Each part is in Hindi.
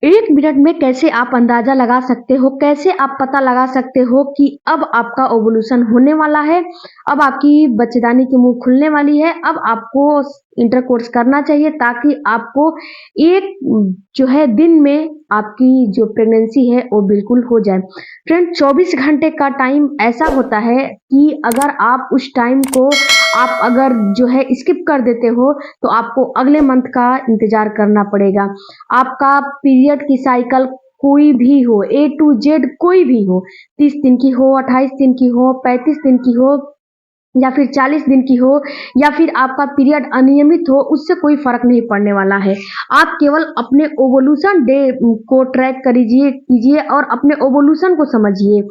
1 मिनट में कैसे आप अंदाज़ा लगा सकते हो, कैसे आप पता लगा सकते हो कि अब आपका ओवुलेशन होने वाला है, अब आपकी बच्चेदानी की मुँह खुलने वाली है, अब आपको इंटरकोर्स करना चाहिए ताकि आपको एक जो है दिन में आपकी जो प्रेगनेंसी है वो बिल्कुल हो जाए। फ्रेंड 24 घंटे का टाइम ऐसा होता है कि अगर आप उस टाइम को आप अगर जो है स्किप कर देते हो तो आपको अगले मंथ का इंतज़ार करना पड़ेगा। आपका पीरियड की साइकिल कोई भी हो, ए टू जेड कोई भी हो, 30 दिन की हो, 28 दिन की हो, 35 दिन की हो या फिर 40 दिन की हो या फिर आपका पीरियड अनियमित हो, उससे कोई फ़र्क नहीं पड़ने वाला है। आप केवल अपने ओवुलेशन डे को ट्रैक कीजिए और अपने ओवुलेशन को समझिए।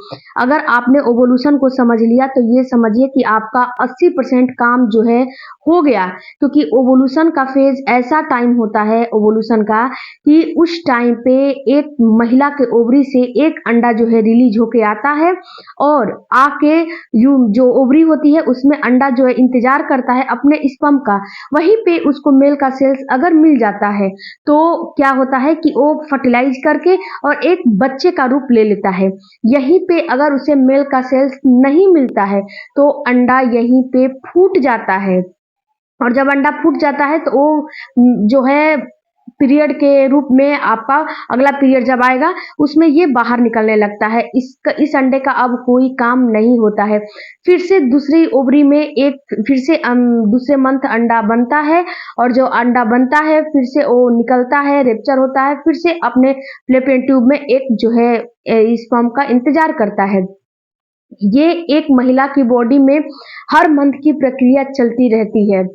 अगर आपने ओवुलेशन को समझ लिया तो ये समझिए कि आपका 80% काम जो है हो गया, क्योंकि ओवुलेशन का फेज़ ऐसा टाइम होता है ओवुलेशन का कि उस टाइम पे एक महिला के ओवरी से एक अंडा जो है रिलीज़ होके आता है और आके जो ओवरी होती है उसमें अंडा जो है इंतजार करता है अपने स्पर्म का। वहीं पे उसको मेल का सेल्स अगर मिल जाता है तो क्या होता है कि वो फर्टिलाइज करके और एक बच्चे का रूप ले लेता है। यहीं पे अगर उसे मेल का सेल्स नहीं मिलता है तो अंडा यहीं पे फूट जाता है और जब अंडा फूट जाता है तो वो जो है पीरियड के रूप में आपका अगला पीरियड जब आएगा उसमें ये बाहर निकलने लगता है। इस अंडे का अब कोई काम नहीं होता है। फिर से दूसरी ओवरी में एक फिर से दूसरे मंथ अंडा बनता है और जो अंडा बनता है फिर से वो निकलता है, रेप्चर होता है, फिर से अपने फ्लैपियन ट्यूब में एक जो है स्पर्म का इंतजार करता है। ये एक महिला की बॉडी में हर मंथ की प्रक्रिया चलती रहती है।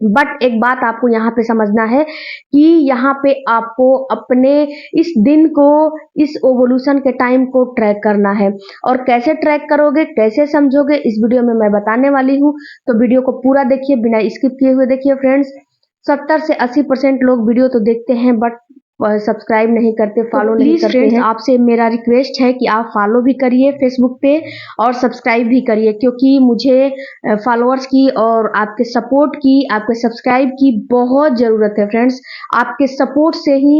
बट एक बात आपको यहाँ पे समझना है कि यहाँ पे आपको अपने इस दिन को, इस ओवुलेशन के टाइम को ट्रैक करना है और कैसे ट्रैक करोगे, कैसे समझोगे, इस वीडियो में मैं बताने वाली हूँ। तो वीडियो को पूरा देखिए, बिना स्किप किए हुए देखिए फ्रेंड्स। 70 से 80% लोग वीडियो तो देखते हैं बट सब्सक्राइब नहीं करते, फॉलो नहीं प्लीज करते फ्रेंड्स हैं। आपसे मेरा रिक्वेस्ट है कि आप फॉलो भी करिए फेसबुक पे और सब्सक्राइब भी करिए, क्योंकि मुझे फॉलोअर्स की और आपके सपोर्ट की, आपके सब्सक्राइब की बहुत ज़रूरत है फ्रेंड्स। आपके सपोर्ट से ही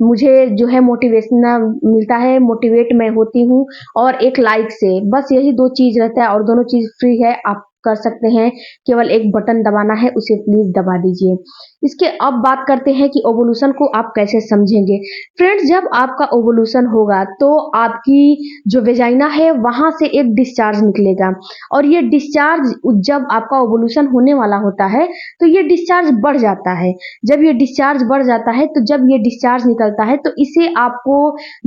मुझे जो है मोटिवेशन मिलता है, मोटिवेट मैं होती हूँ और एक लाइक से, बस यही 2 चीज़ रहता है और दोनों चीज़ फ्री है, आप कर सकते हैं। केवल एक बटन दबाना है, उसे प्लीज़ दबा दीजिए। इसके अब बात करते हैं कि ओवुलेशन को आप कैसे समझेंगे। फ्रेंड्स, जब आपका ओवुलेशन होगा तो आपकी जो वेजाइना है वहाँ से एक डिस्चार्ज निकलेगा और ये डिस्चार्ज जब आपका ओवुलेशन होने वाला होता है तो ये डिस्चार्ज बढ़ जाता है। जब ये डिस्चार्ज बढ़ जाता है तो जब ये डिस्चार्ज निकलता है तो इसे आपको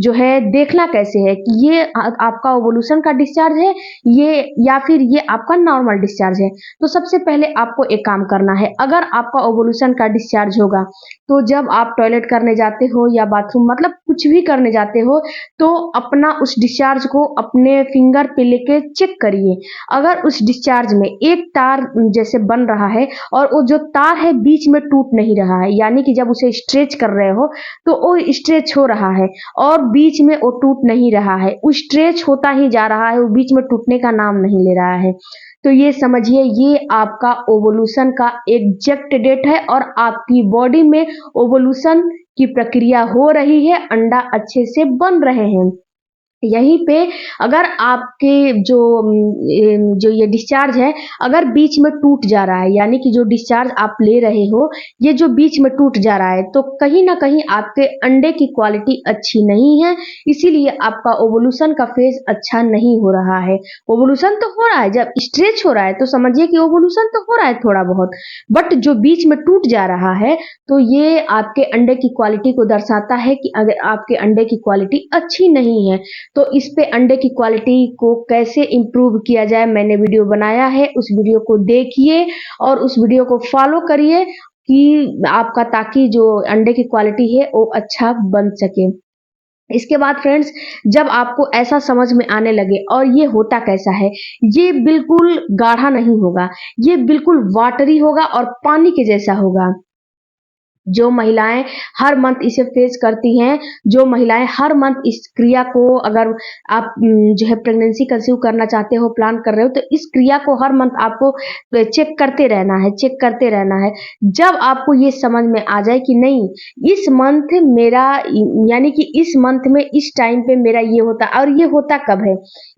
जो है देखना कैसे है कि ये आपका ओवुलेशन का डिस्चार्ज है ये या फिर ये आपका नॉर्मल डिस्चार्ज है। तो सबसे पहले आपको एक काम करना है, अगर आपका ओवुलेशन का डिस्चार्ज होगा तो जब आप टॉयलेट करने जाते हो या बाथरूम मतलब कुछ भी करने जाते हो तो अपना उस डिस्चार्ज को अपने फिंगर पे लेके चेक करिए। अगर उस डिस्चार्ज में एक तार जैसे बन रहा है और वो जो तार है बीच में टूट नहीं रहा है, यानी कि जब उसे स्ट्रेच कर रहे हो तो वो स्ट्रेच हो रहा है और बीच में वो टूट नहीं रहा है, वो स्ट्रेच होता ही जा रहा है, वो बीच में टूटने का नाम नहीं ले रहा है, तो ये समझिए ये आपका ओवुलेशन का एग्जैक्ट डेट है और आपकी बॉडी में ओवुलेशन की प्रक्रिया हो रही है, अंडा अच्छे से बन रहे हैं। यहीं पे अगर आपके जो ये डिस्चार्ज है अगर बीच में टूट जा रहा है, यानी कि जो डिस्चार्ज आप ले रहे हो ये जो बीच में टूट जा रहा है, तो कहीं ना कहीं आपके अंडे की क्वालिटी अच्छी नहीं है, इसीलिए आपका ओवुलेशन का फेज अच्छा नहीं हो रहा है। ओवुलेशन तो हो रहा है, जब स्ट्रेच हो रहा है तो समझिए कि ओवुलेशन तो हो रहा है थोड़ा बहुत, बट जो बीच में टूट जा रहा है तो ये आपके अंडे की क्वालिटी को दर्शाता है कि अगर आपके अंडे की क्वालिटी अच्छी नहीं है। तो इस पे अंडे की क्वालिटी को कैसे इम्प्रूव किया जाए मैंने वीडियो बनाया है, उस वीडियो को देखिए और उस वीडियो को फॉलो करिए कि आपका ताकि जो अंडे की क्वालिटी है वो अच्छा बन सके। इसके बाद फ्रेंड्स, जब आपको ऐसा समझ में आने लगे और ये होता कैसा है, ये बिल्कुल गाढ़ा नहीं होगा, ये बिल्कुल वाटरी होगा और पानी के जैसा होगा। जो महिलाएं हर मंथ इसे फेस करती हैं, जो महिलाएं हर मंथ इस क्रिया को, अगर आप जो है प्रेगनेंसी कंसीव करना चाहते हो, प्लान कर रहे हो, तो इस क्रिया को हर मंथ आपको चेक करते रहना है, चेक करते रहना है। जब आपको ये समझ में आ जाए कि नहीं, इस मंथ मेरा, यानी कि इस मंथ में इस टाइम पे मेरा ये होता, और ये होता कब है,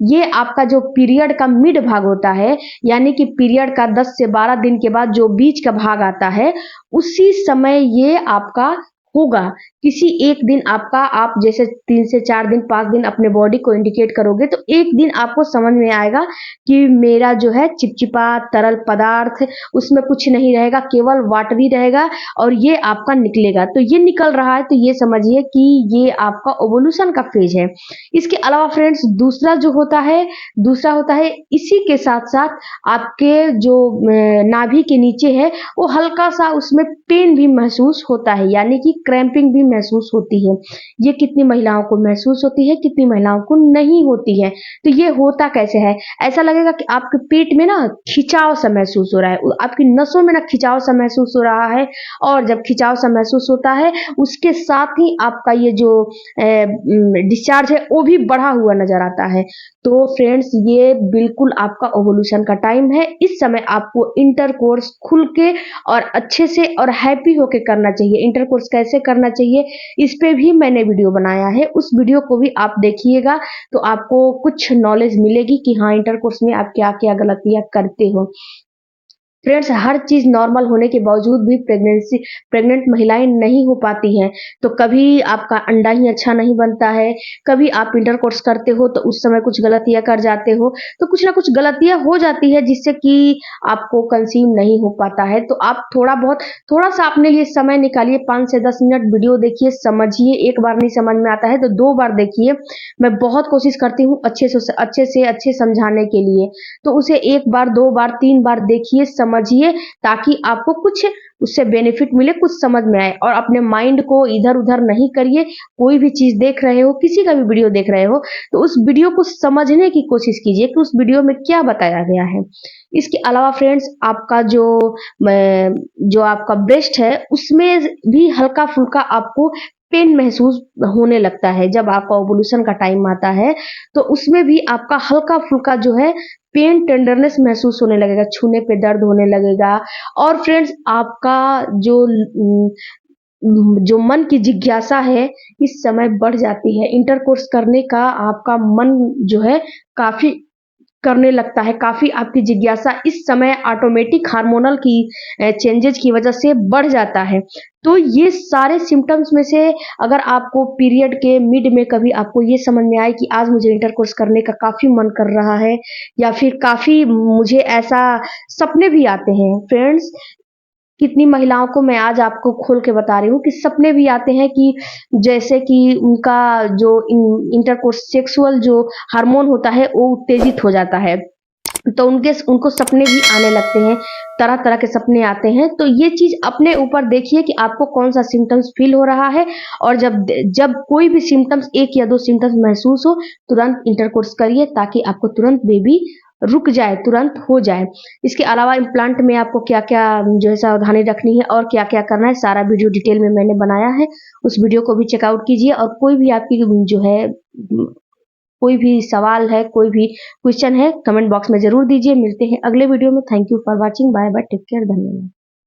ये आपका जो पीरियड का मिड भाग होता है, यानी कि पीरियड का 10 से 12 दिन के बाद जो बीच का भाग आता है, उसी समय ये आपका होगा। किसी एक दिन आपका, आप जैसे 3 से 4 दिन 5 दिन अपने बॉडी को इंडिकेट करोगे, तो एक दिन आपको समझ में आएगा कि मेरा जो है चिपचिपा तरल पदार्थ, उसमें कुछ नहीं रहेगा, केवल वाटर ही रहेगा, और ये आपका निकलेगा। तो ये निकल रहा है, तो ये समझिए कि ये आपका ओवुलेशन का फेज है। इसके अलावा फ्रेंड्स, दूसरा होता है इसी के साथ साथ आपके जो नाभि के नीचे है, वो हल्का सा उसमें पेन भी महसूस होता है, यानी कि क्रैम्पिंग भी महसूस होती है। ये कितनी महिलाओं को महसूस होती है, कितनी महिलाओं को नहीं होती है। तो ये होता कैसे है, ऐसा लगेगा कि आपके पेट में ना खिंचाव सा महसूस हो रहा है, आपकी नसों में ना खिंचाव सा महसूस हो रहा है, और जब खिंचाव सा महसूस होता है, उसके साथ ही आपका ये जो डिस्चार्ज है वो भी बढ़ा हुआ नजर आता है। तो फ्रेंड्स, ये बिल्कुल आपका ओवुलेशन का टाइम है। इस समय आपको इंटरकोर्स खुल के और अच्छे से और हैप्पी होके करना चाहिए। इंटरकोर्स कैसे करना चाहिए, इस पे भी मैंने वीडियो बनाया है, उस वीडियो को भी आप देखिएगा, तो आपको कुछ नॉलेज मिलेगी कि हाँ, इंटरकोर्स में आप क्या क्या गलतियां करते हो। फ्रेंड्स, हर चीज नॉर्मल होने के बावजूद भी प्रेग्नेंट महिलाएं नहीं हो पाती हैं। तो कभी आपका अंडा ही अच्छा नहीं बनता है, कभी आप इंटरकोर्स करते हो तो उस समय कुछ गलतियां कर जाते हो, तो कुछ ना कुछ गलतियां हो जाती है जिससे कि आपको कंसीव नहीं हो पाता है। तो आप थोड़ा सा अपने लिए समय निकालिए, 5 से 10 मिनट वीडियो देखिए, समझिए। एक बार नहीं समझ में आता है तो 2 बार देखिए। मैं बहुत कोशिश करती हूँ अच्छे समझाने के लिए, तो उसे 1 बार 2 बार 3 बार देखिए, समझिए, ताकि आपको कुछ उससे बेनिफिट मिले, कुछ समझ में आए, और अपने माइंड को इधर उधर नहीं करिए। कोई भी चीज देख रहे हो, किसी का भी वीडियो देख रहे हो, तो उस वीडियो को समझने की कोशिश कीजिए कि उस वीडियो में क्या बताया गया है। इसके अलावा फ्रेंड्स, आपका जो आपका ब्रेस्ट है, उसमें भी हल्का फुल्का आपको पेन महसूस होने लगता है। जब आपका ओवुलेशन का टाइम आता है, तो उसमें भी आपका हल्का फुल्का जो है पेन, टेंडरनेस महसूस होने लगेगा, छूने पे दर्द होने लगेगा। और फ्रेंड्स, आपका जो मन की जिज्ञासा है, इस समय बढ़ जाती है। इंटरकोर्स करने का आपका मन जो है काफी करने लगता है, काफी आपकी जिज्ञासा इस समय ऑटोमेटिक हार्मोनल की चेंजेज की वजह से बढ़ जाता है। तो ये सारे सिम्टम्स में से, अगर आपको पीरियड के मिड में कभी आपको ये समझ में आए कि आज मुझे इंटरकोर्स करने का काफी मन कर रहा है, या फिर काफी मुझे ऐसा सपने भी आते हैं, फ्रेंड्स, कितनी महिलाओं को मैं आज आपको खोल के बता रही हूँ कि सपने भी आते हैं कि जैसे कि उनका जो इंटरकोर्स सेक्सुअल जो हार्मोन होता है वो उत्तेजित हो जाता है, तो उनको सपने भी आने लगते हैं, तरह तरह के सपने आते हैं। तो ये चीज अपने ऊपर देखिए कि आपको कौन सा सिम्टम्स फील हो रहा है, और जब जब कोई भी सिम्टम्स, 1 या 2 सिम्टम्स महसूस हो, तुरंत इंटरकोर्स करिए, ताकि आपको तुरंत बेबी रुक जाए, तुरंत हो जाए। इसके अलावा इम्प्लांट में आपको क्या क्या जो है सावधानी रखनी है और क्या क्या करना है, सारा वीडियो डिटेल में मैंने बनाया है, उस वीडियो को भी चेकआउट कीजिए। और कोई भी आपकी जो है कोई भी सवाल है, कोई भी क्वेश्चन है, कमेंट बॉक्स में जरूर दीजिए। मिलते हैं अगले वीडियो में। Thank you for watching, bye bye, take care, धन्यवाद।